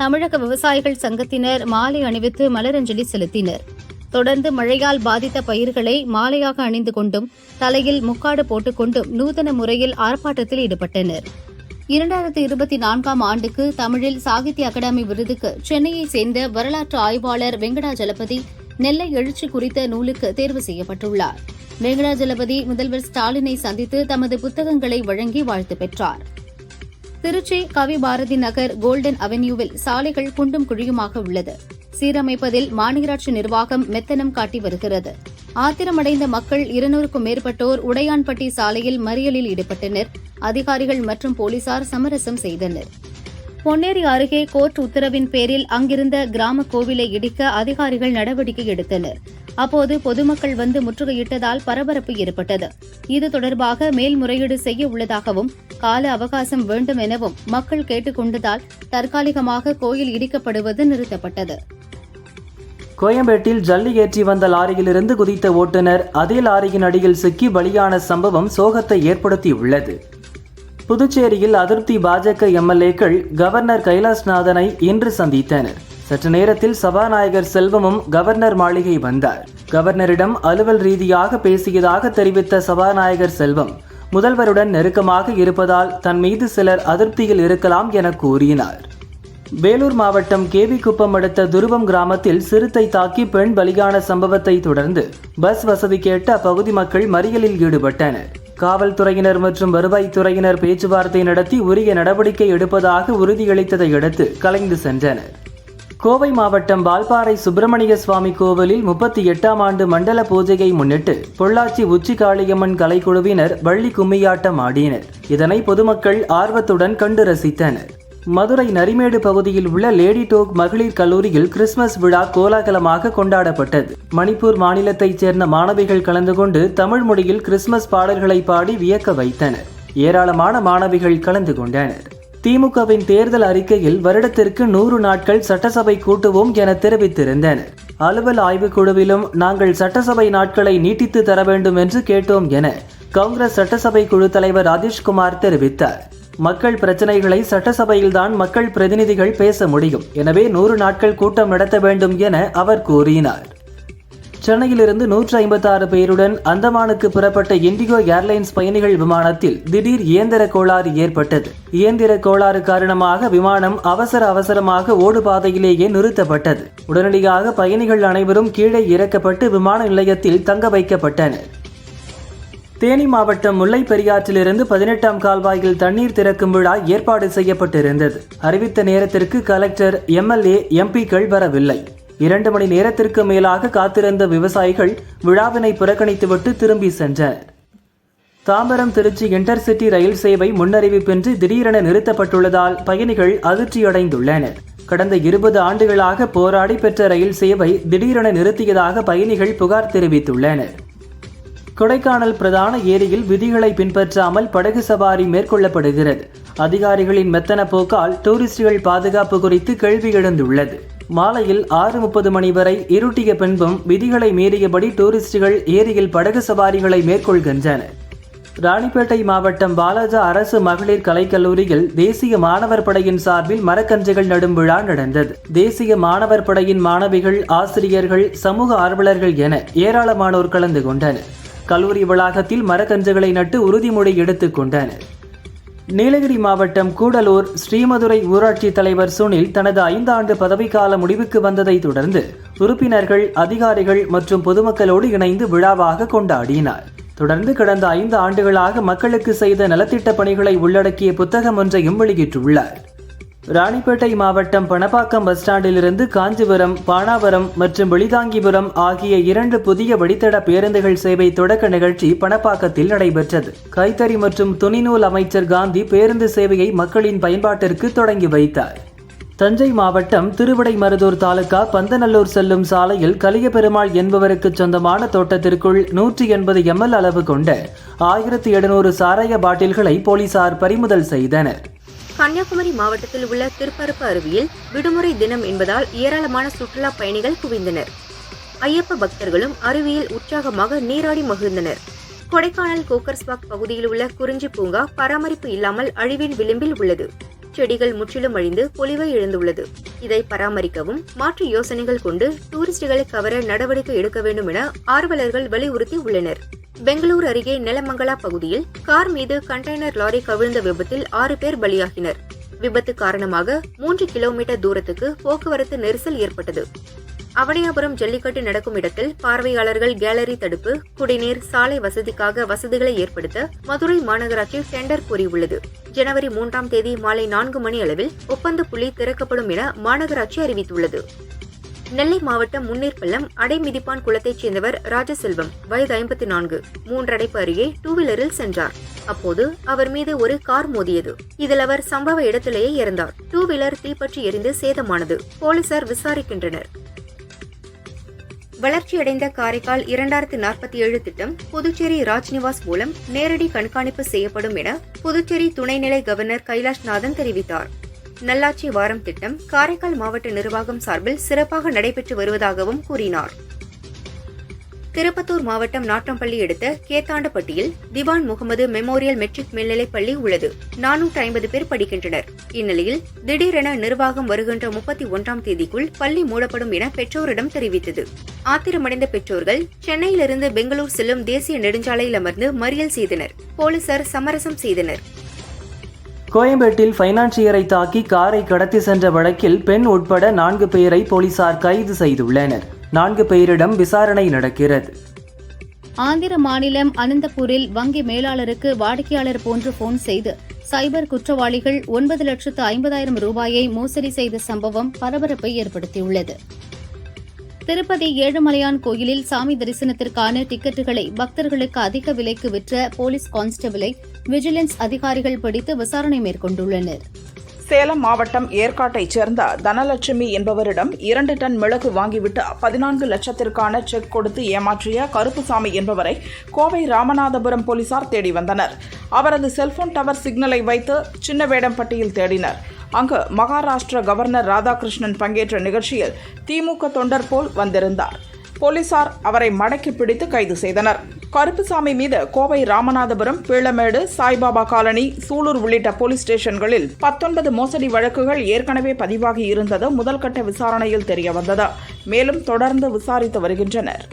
[SPEAKER 5] தமிழக விவசாயிகள் சங்கத்தினர் மாலை அணிவித்து மலரஞ்சலி செலுத்தினர். தொடர்ந்து மழையால் பாதித்த பயிர்களை மாலையாக அணிந்து கொண்டும் தலையில் முக்காடு போட்டுக்கொண்டும் நூதன முறையில் ஆர்ப்பாட்டத்தில் ஈடுபட்டனர். 2024ஆம் ஆண்டுக்கு தமிழில் சாகித்ய அகாடமி விருதுக்கு சென்னையைச் சேர்ந்த வரலாற்று ஆய்வாளர் வெங்கடாஜலபதி நெல்லை எழுச்சி குறித்த நூலுக்கு தேர்வு செய்யப்பட்டுள்ளார். வெங்கடாஜலபதி முதல்வர் ஸ்டாலினை சந்தித்து தமது புத்தகங்களை வழங்கி வாழ்த்து பெற்றார். திருச்சி கவி பாரதி நகர் கோல்டன் அவென்யூவில் சாலைகள் குண்டும் குழியுமாக உள்ளது. சீரமைப்பதில் மாநகராட்சி நிர்வாகம் மெத்தனம் காட்டி வருகிறது. ஆத்திரமடைந்த மக்கள் 200க்கும் மேற்பட்டோர் உடையான்பட்டி சாலையில் மறியலில் ஈடுபட்டனர். அதிகாரிகள் மற்றும் போலீசார் சமரசம் செய்தனர். பொன்னேரி அருகே கோர்ட் உத்தரவின் பேரில் அங்கிருந்த கிராம கோவிலை இடிக்க அதிகாரிகள் நடவடிக்கை எடுத்தனர். அப்போது பொதுமக்கள் வந்து முற்றுகையிட்டதால் பரபரப்பு ஏற்பட்டது. இது தொடர்பாக மேல்முறையீடு செய்ய உள்ளதாகவும் கால அவகாசம் வேண்டும் எனவும் மக்கள் கேட்டுக் கொண்டதால் தற்காலிகமாக கோயில் இடிக்கப்படுவது நிறுத்தப்பட்டது.
[SPEAKER 2] கோயம்பேட்டில் ஜல்லி ஏற்றி வந்த லாரியிலிருந்து குதித்த ஓட்டுநர் அதே லாரியின் அடியில் சிக்கி பலியான சம்பவம் சோகத்தை ஏற்படுத்தியுள்ளது. புதுச்சேரியில் அதிருப்தி பாஜக எம்எல்ஏக்கள் கவர்னர் கைலாஷ்நாதனை இன்று சந்தித்தனர். சற்று நேரத்தில் சபாநாயகர் செல்வமும் கவர்னர் மாளிகை வந்தார். கவர்னரிடம் அலுவல் ரீதியாக பேசியதாக தெரிவித்த சபாநாயகர் செல்வம் முதல்வருடன் நெருக்கமாக இருப்பதால் தன் மீது சிலர் அதிருப்தியில் இருக்கலாம் என கூறினார். வேலூர் மாவட்டம் கேவி குப்பம் அடுத்த துருவம் கிராமத்தில் சிறுத்தை தாக்கி பெண் பலியான சம்பவத்தை தொடர்ந்து பஸ் வசதி கேட்டு அப்பகுதி மக்கள் மறியலில் ஈடுபட்டனர். காவல்துறையினர் மற்றும் வருவாய்த்துறையினர் பேச்சுவார்த்தை நடத்தி உரிய நடவடிக்கை எடுப்பதாக உறுதியளித்ததை அடுத்து கலைந்து சென்றனர். கோவை மாவட்டம் வால்பாறை சுப்பிரமணிய சுவாமி கோவிலில் 38ஆம் ஆண்டு மண்டல பூஜையை முன்னிட்டு பொள்ளாச்சி உச்சி காளியம்மன் கலைக்குழுவினர் வள்ளி கும்மியாட்டம் ஆடினர். இதனை பொதுமக்கள் ஆர்வத்துடன் கண்டு ரசித்தனர். மதுரை நரிமேடு பகுதியில் உள்ள லேடி டோக் மகளிர் கல்லூரியில் கிறிஸ்துமஸ் விழா கோலாகலமாக கொண்டாடப்பட்டது. மணிப்பூர் மாநிலத்தைச் சேர்ந்த மாணவிகள் கலந்து கொண்டு தமிழ் மொழியில் கிறிஸ்துமஸ் பாடல்களை பாடி வியக்க வைத்தனர். ஏராளமான மாணவிகள் கலந்து கொண்டனர். திமுகவின் தேர்தல் அறிக்கையில் வருடத்திற்கு 100 நாட்கள் சட்டசபை கூட்டுவோம் என தெரிவித்திருந்தனர். அலுவல் ஆய்வுக்குழுவிலும் நாங்கள் சட்டசபை நாட்களை நீட்டித்து தர வேண்டும் என்று கேட்டோம் என காங்கிரஸ் சட்டசபை குழு தலைவர் ராஜேஷ்குமார் தெரிவித்தார். மக்கள் பிரச்சனைகளை சட்டசபையில்தான் மக்கள் பிரதிநிதிகள் பேச முடியும். எனவே 100 நாட்கள் கூட்டம் நடத்த வேண்டும் என அவர் கூறினார். சென்னையிலிருந்து 156 பேருடன் அந்தமானுக்கு புறப்பட்ட இண்டிகோ ஏர்லைன்ஸ் பயணிகள் விமானத்தில் திடீர் இயந்திர கோளாறு ஏற்பட்டது. இயந்திர கோளாறு காரணமாக விமானம் அவசரமாக ஓடுபாதையிலேயே நிறுத்தப்பட்டது. உடனடியாக பயணிகள் அனைவரும் கீழே இறக்கப்பட்டு விமான நிலையத்தில் தங்க வைக்கப்பட்டனர். தேனி மாவட்டம் முல்லை பெரியாற்றிலிருந்து 18ஆம் கால்வாயில் தண்ணீர் திறக்கும் விழா ஏற்பாடு செய்யப்பட்டிருந்தது. அறிவித்த நேரத்திற்கு கலெக்டர், எம்எல்ஏ, எம்பிக்கள் வரவில்லை. 2 மணி நேரத்திற்கு மேலாக காத்திருந்த விவசாயிகள் விழாவினை புறக்கணித்துவிட்டு திரும்பி சென்றனர். தாம்பரம் திருச்சி இன்டர்சிட்டி ரயில் சேவை முன்னறிவிப்பின்றி திடீரென நிறுத்தப்பட்டுள்ளதால் பயணிகள் அதிர்ச்சியடைந்துள்ளனர். கடந்த 20 ஆண்டுகளாக போராடி பெற்ற ரயில் சேவை திடீரென நிறுத்தியதாக பயணிகள் புகார் தெரிவித்துள்ளனர். கொடைக்கானல் பிரதான ஏரியில் விதிகளை பின்பற்றாமல் படகு சவாரி மேற்கொள்ளப்படுகிறது. அதிகாரிகளின் மெத்தன போக்கால் டூரிஸ்டுகள் பாதுகாப்பு குறித்து கேள்வி எழுந்துள்ளது. மாலையில் 6:30 மணி வரை இருட்டிய பின்பும் விதிகளை மீறியபடி டூரிஸ்டுகள் ஏரியில் படகு சவாரிகளை மேற்கொள்கின்றனர். ராணிப்பேட்டை மாவட்டம் பாலாஜா அரசு மகளிர் கலைக்கல்லூரியில் தேசிய மாணவர் படையின் சார்பில் மரக்கன்றுகள் நடும் விழா நடந்தது. தேசிய மாணவர் படையின் மாணவிகள், ஆசிரியர்கள், சமூக ஆர்வலர்கள் என ஏராளமானோர் கலந்து கொண்டனர். கல்லூரி வளாகத்தில் மரக்கன்றுகளை நட்டு உறுதிமொழி எடுத்துக் கொண்டனர். நீலகிரி மாவட்டம் கூடலூர் ஸ்ரீமதுரை ஊராட்சி தலைவர் சுனில் தனது 5 ஆண்டு பதவிக்கால முடிவுக்கு வந்ததை தொடர்ந்து உறுப்பினர்கள், அதிகாரிகள் மற்றும் பொதுமக்களோடு இணைந்து விழாவாக கொண்டாடினார். தொடர்ந்து கடந்த 5 ஆண்டுகளாக மக்களுக்கு செய்த நலத்திட்ட பணிகளை உள்ளடக்கிய புத்தகம் ஒன்றையும் வெளியிட்டுள்ளார். ராணிப்பேட்டை மாவட்டம் பணப்பாக்கம் பஸ் ஸ்டாண்டிலிருந்து காஞ்சிபுரம், பானாவரம் மற்றும் வெளிதாங்கிபுரம் ஆகிய 2 புதிய வழித்தட பேருந்துகள் சேவை தொடக்க நிகழ்ச்சி பணப்பாக்கத்தில் நடைபெற்றது. கைத்தறி மற்றும் துணிநூல் அமைச்சர் காந்தி பேருந்து சேவையை மக்களின் பயன்பாட்டிற்கு தொடங்கி வைத்தார். தஞ்சை மாவட்டம் திருவிடைமருதூர் தாலுகா பந்தநல்லூர் செல்லும் சாலையில் கலியபெருமாள் என்பவருக்கு சொந்தமான தோட்டத்திற்குள் 180 ml அளவு கொண்ட 1700 சாராய பாட்டில்களை போலீசார் பறிமுதல் செய்தனர்.
[SPEAKER 1] கன்னியாகுமரி மாவட்டத்தில் உள்ள திருப்பரப்பு அருவியில் விடுமுறை தினம் என்பதால் ஏராளமான சுற்றுலா பயணிகள் குவிந்தனர். ஐயப்ப பக்தர்களும் அருவியில் உற்சாகமாக நீராடி மகிழ்ந்தனர். கொடைக்கானல் கோக்கர்ஸ்பாக் பகுதியில் உள்ள குறிஞ்சி பூங்கா பராமரிப்பு இல்லாமல் அழிவின் விளிம்பில் உள்ளது. செடிகள் முற்றிலும் அழிந்து பொலிவை இழந்துள்ளது. இதை பராமரிக்கவும் மாற்று யோசனைகள் கொண்டு டூரிஸ்டுகளை கவர நடவடிக்கை எடுக்க வேண்டும் என ஆர்வலர்கள் வலியுறுத்தி உள்ளனர். பெங்களூர் அருகே நெலமங்கலா பகுதியில் கார் மீது கண்டெய்னர் லாரி கவிழ்ந்த விபத்தில் 6 பேர் பலியாகினர். விபத்து காரணமாக 3 கிலோமீட்டர் தூரத்துக்கு போக்குவரத்து நெரிசல் ஏற்பட்டது. அவனியாபுரம் ஜல்லிக்கட்டு நடக்கும் இடத்தில் பார்வையாளர்கள் கேலரி தடுப்பு, குடிநீர், சாலை வசதிக்காக வசதிகளை ஏற்படுத்த மதுரை மாநகராட்சி டெண்டர் கோரியுள்ளது. ஜனவரி 3ஆம் தேதி மாலை 4 மணி அளவில் ஒப்பந்த புள்ளி திறக்கப்படும் என மாநகராட்சி அறிவித்துள்ளது. நெல்லை மாவட்டம் முன்னீர்பள்ளம் அடைமிதிப்பான் குளத்தைச் சேர்ந்தவர் ராஜசெல்வம், வயது 54, 3 அடைப்பு அருகே 2 வீலரில் சென்றார். அப்போது அவர் மீது ஒரு கார் மோதியது. இதில் அவர் சம்பவ இடத்திலேயே இறந்தார். 2 வீலர் தீப்பற்றி எரிந்து சேதமானது. போலீசார் விசாரிக்கின்றனர். வளர்ச்சியடைந்த காரைக்கால் 2047 திட்டம் புதுச்சேரி ராஜ்நிவாஸ் மூலம் நேரடி கண்காணிப்பு செய்யப்படும் என புதுச்சேரி துணைநிலை கவர்னர் கைலாஷ்நாதன் தெரிவித்தார். நல்லாட்சி வாரம் திட்டம் காரைக்கால் மாவட்ட நிர்வாகம் சார்பில் சிறப்பாக நடைபெற்று வருவதாகவும் கூறினார். திருப்பத்தூர் மாவட்டம் நாற்றம்பள்ளி அடுத்த கேத்தாண்டப்பட்டியில் திவான் முகமது மெமோரியல் மெட்ரிக் மேல்நிலைப் பள்ளி உள்ளது. 450 பேர் படிக்கின்றனர். இந்நிலையில் திடீரென நிர்வாகம் வருகின்ற 31ஆம் தேதிக்குள் பள்ளி மூடப்படும் என பெற்றோரிடம் தெரிவித்தது. ஆத்திரமடைந்த பெற்றோர்கள் சென்னையிலிருந்து பெங்களூர் செல்லும் தேசிய நெடுஞ்சாலையில் அமர்ந்து மறியல் செய்தனர். போலீசார் சமரசம் செய்தனர்.
[SPEAKER 2] கோயம்பேட்டில் பைனான்சியரை தாக்கி காரை கடத்தி சென்ற வழக்கில் பெண் உட்பட 4 பேரை போலீசார் கைது செய்துள்ளனர். 4 பேரிடம் விசாரணை நடக்கிறது.
[SPEAKER 5] ஆந்திர மாநிலம் அனந்தபூரில் வங்கி மேலாளருக்கு வாடிக்கையாளர் போன்று போன் செய்து சைபர் குற்றவாளிகள் 9,50,000 ரூபாயை மோசடி செய்த சம்பவம் பரபரப்பை ஏற்படுத்தியுள்ளது. திருப்பதி ஏழுமலையான் கோயிலில் சாமி தரிசனத்திற்கான டிக்கெட்டுகளை பக்தர்களுக்கு அதிக விலைக்கு விற்ற போலீஸ் கான்ஸ்டபிளை விஜிலன்ஸ் அதிகாரிகள் பிடித்து விசாரணை மேற்கொண்டுள்ளனர்.
[SPEAKER 4] சேலம் மாவட்டம் ஏற்காட்டைச் சேர்ந்த தனலட்சுமி என்பவரிடம் 2 டன் மிளகு வாங்கிவிட்டு 14 லட்சத்திற்கான செக் கொடுத்து ஏமாற்றிய கருப்புசாமி என்பவரை கோவை ராமநாதபுரம் போலீசார் தேடி வந்தனர். அவரது செல்போன் டவர் சிக்னலை வைத்து சின்னவேடம்பட்டியில் தேடினர். அங்கு மகாராஷ்டிர கவர்னர் ராதாகிருஷ்ணன் பங்கேற்ற நிகழ்ச்சியில் திமுக தொண்டர் போல் வந்திருந்தார். போலீசார் அவரை மடக்கி பிடித்து கைது செய்தனர். கருப்புசாமி மீது கோவை ராமநாதபுரம், பீளமேடு, சாய்பாபா காலனி, சூலூர் உள்ளிட்ட போலீஸ் ஸ்டேஷன்களில் 19 மோசடி வழக்குகள் ஏற்கனவே பதிவாகி இருந்தது முதல்கட்ட விசாரணையில் தெரியவந்தது. மேலும் தொடர்ந்து விசாரித்து வருகின்றனர்.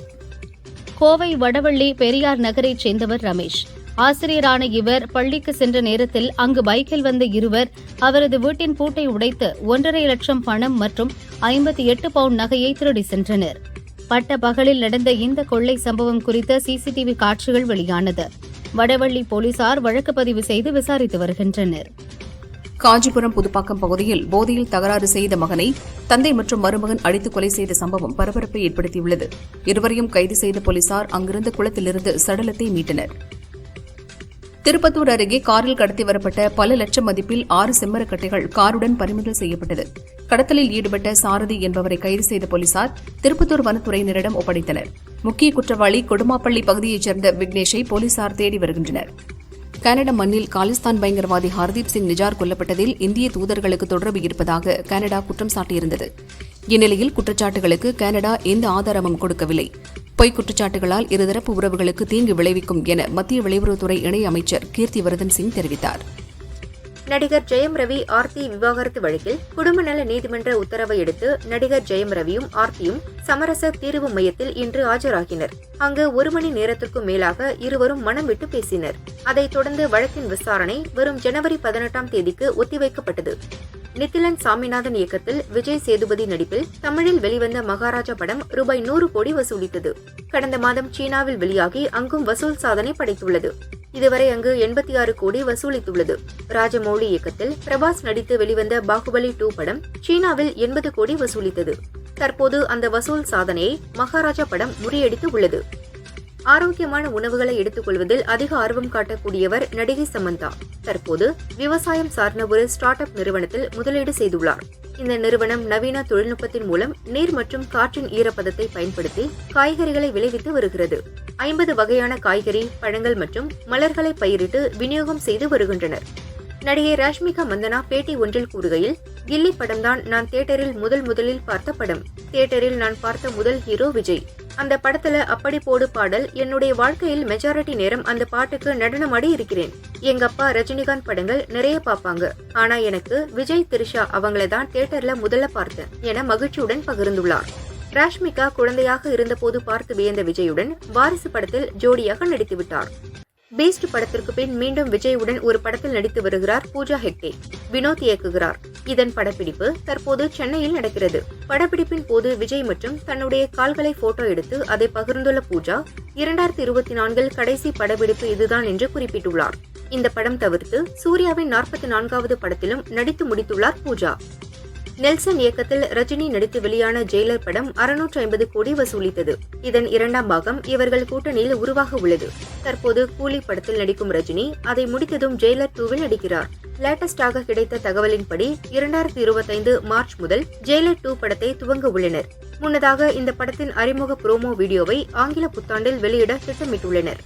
[SPEAKER 5] கோவை வடவள்ளி பெரியார் நகரைச் சேர்ந்தவர் ரமேஷ். ஆசிரியரான இவர் பள்ளிக்கு சென்ற நேரத்தில் அங்கு பைக்கில் வந்த இருவர் அவரது வீட்டின் பூட்டை உடைத்து 1.5 லட்சம் பணம் மற்றும் 58 பவுண்ட் நகையை திருடி சென்றனர். பட்ட பகலில் நடந்த இந்த கொள்ளை சம்பவம் குறித்த சிசிடிவி காட்சிகள் வெளியானது. வடவள்ளி போலீசார் வழக்கு பதிவு செய்து விசாரித்து வருகின்றனர்.
[SPEAKER 3] காஞ்சிபுரம் புதுப்பாக்கம் பகுதியில் போதையில் தகராறு செய்த மகனை தந்தை மற்றும் மருமகன் அடித்து கொலை செய்த சம்பவம் பரபரப்பை ஏற்படுத்தியுள்ளது. இருவரையும் கைது செய்த போலீசார் அங்கிருந்த குளத்திலிருந்து சடலத்தை மீட்டனர். திருப்பத்தூர் அருகே காரில் கடத்தி வரப்பட்ட பல லட்சம் மதிப்பில் 6 செம்மரக்கட்டைகள் காருடன் பறிமுதல் செய்யப்பட்டது. கடத்தலில் ஈடுபட்ட சாரதி என்பவரை கைது செய்த போலீசார் திருப்பத்தூர் வனத்துறையினரிடம் ஒப்படைத்தனர். முக்கிய குற்றவாளி கொடுமாப்பள்ளி பகுதியைச் சேர்ந்த விக்னேஷை போலீசார் தேடி வருகின்றனர். கனடா மண்ணில் காலிஸ்தான் பயங்கரவாதி ஹர்தீப் சிங் நிஜார் கொல்லப்பட்டதில் இந்திய தூதர்களுக்கு தொடர்பு இருப்பதாக கனடா குற்றம் சாட்டியிருந்தது. இந்நிலையில் குற்றச்சாட்டுகளுக்கு கனடா எந்த ஆதாரமும் கொடுக்கவில்லை. பொய் குற்றச்சாட்டுகளால் இருதரப்பு உறவுகளுக்கு தீங்கு விளைவிக்கும் என மத்திய வெளியுறவுத்துறை இணையமைச்சர் கீர்த்திவர்தன் சிங் தெரிவித்தார்.
[SPEAKER 1] நடிகர் ஜெயம் ரவி ஆர்த்தி விவாகரத்து வழக்கில் குடும்ப நல நீதிமன்ற உத்தரவை அடுத்து நடிகர் ஜெயம் ரவியும் ஆர்த்தியும் சமரச தீர்வு மையத்தில் இன்று ஆஜராகினர். அங்கு 1 மணி நேரத்திற்கும் மேலாக இருவரும் மனம் விட்டு பேசினர். அதைத் தொடர்ந்து வழக்கின் விசாரணை வரும் ஜனவரி 18ஆம் தேதிக்கு ஒத்திவைக்கப்பட்டது. நித்திலன் சாமிநாதன் இயக்கத்தில் விஜய் சேதுபதி நடிப்பில் தமிழில் வெளிவந்த மகாராஜா படம் ரூபாய் 100 கோடி வசூலித்தது. கடந்த மாதம் சீனாவில் வெளியாகி அங்கும் வசூல் சாதனை படைத்துள்ளது. இதுவரை அங்கு 86 கோடி வசூலித்துள்ளது. ராஜமௌலி இயக்கத்தில் பிரபாஸ் நடித்து வெளிவந்த பாகுபலி 2 படம் சீனாவில் 80 கோடி வசூலித்தது. தற்போது அந்த வசூல் சாதனையை மகாராஜா படம் முறியடித்து உள்ளது. ஆரோக்கியமான உணவுகளை எடுத்துக் கொள்வதில் அதிக ஆர்வம் காட்டக்கூடியவர் நடிகை சமந்தா. தற்போது விவசாயம் சார்ந்த ஒரு ஸ்டார்ட் அப் நிறுவனத்தில் முதலீடு செய்துள்ளார். இந்த நிறுவனம் நவீன தொழில்நுட்பத்தின் மூலம் நீர் மற்றும் காற்றின் ஈரப்பதத்தை பயன்படுத்தி காய்கறிகளை விளைவித்து வருகிறது. 50 வகையான காய்கறி, பழங்கள் மற்றும் மலர்களை பயிரிட்டு விநியோகம் செய்து வருகின்றனர். நடிகை ராஷ்மிகா மந்தனா பேட்டி ஒன்றில் கூறுகையில், கில்லி படம்தான் நான் தியேட்டரில் முதலில் பார்த்த படம். தியேட்டரில் நான் பார்த்த முதல் ஹீரோ விஜய். அந்த படத்துல அப்படி போடு பாடல் என்னுடைய வாழ்க்கையில் மெஜாரிட்டி நேரம் அந்த பாட்டுக்கு நடனமாடி இருக்கிறேன். எங்க அப்பா ரஜினிகாந்த் படங்கள் நிறைய பாப்பாங்க. ஆனா எனக்கு விஜய், திரிஷா அவங்கள தான் தியேட்டர்ல முதல்ல பார்த்தேன் என மகிழ்ச்சியுடன் பகிர்ந்துள்ளார். ராஷ்மிகா குழந்தையாக இருந்தபோது பார்த்து வியந்த விஜயுடன் வாரிசு படத்தில் ஜோடியாக நடித்துவிட்டார். பீஸ்ட் படத்திற்கு பின் மீண்டும் விஜயுடன் ஒரு படத்தில் நடித்து வருகிறார் பூஜா ஹெக்டே. வினோத் இயக்குகிறார். இதன் படப்பிடிப்பு தற்போது சென்னையில் நடக்கிறது. படப்பிடிப்பின் போது விஜய் மற்றும் தன்னுடைய கால்களை போட்டோ எடுத்து அதை பகிர்ந்துள்ள பூஜா, 2024 கடைசி படப்பிடிப்பு இதுதான் என்று குறிப்பிட்டுள்ளார். இந்த படம் தவிர்த்து சூர்யாவின் 44வது படத்திலும் நடித்து முடித்துள்ளார் பூஜா. நெல்சன் இயக்கத்தில் ரஜினி நடித்து வெளியான ஜெயிலர் படம் 650 கோடி வசூலித்தது. இதன் 2ஆம் பாகம் இவர்கள் கூட்டணியில் உருவாக உள்ளது. தற்போது கூலி படத்தில் நடிக்கும் ரஜினி அதை முடித்ததும் ஜெயிலர் 2வில் நடிக்கிறார். லேட்டஸ்டாக கிடைத்த தகவலின்படி 2025 மார்ச் முதல் ஜெயிலர் 2 படத்தை துவங்க உள்ளனர். முன்னதாக இந்த படத்தின் அறிமுக புரோமோ வீடியோவை ஆங்கில புத்தாண்டில் வெளியிட திட்டமிட்டுள்ளனர்.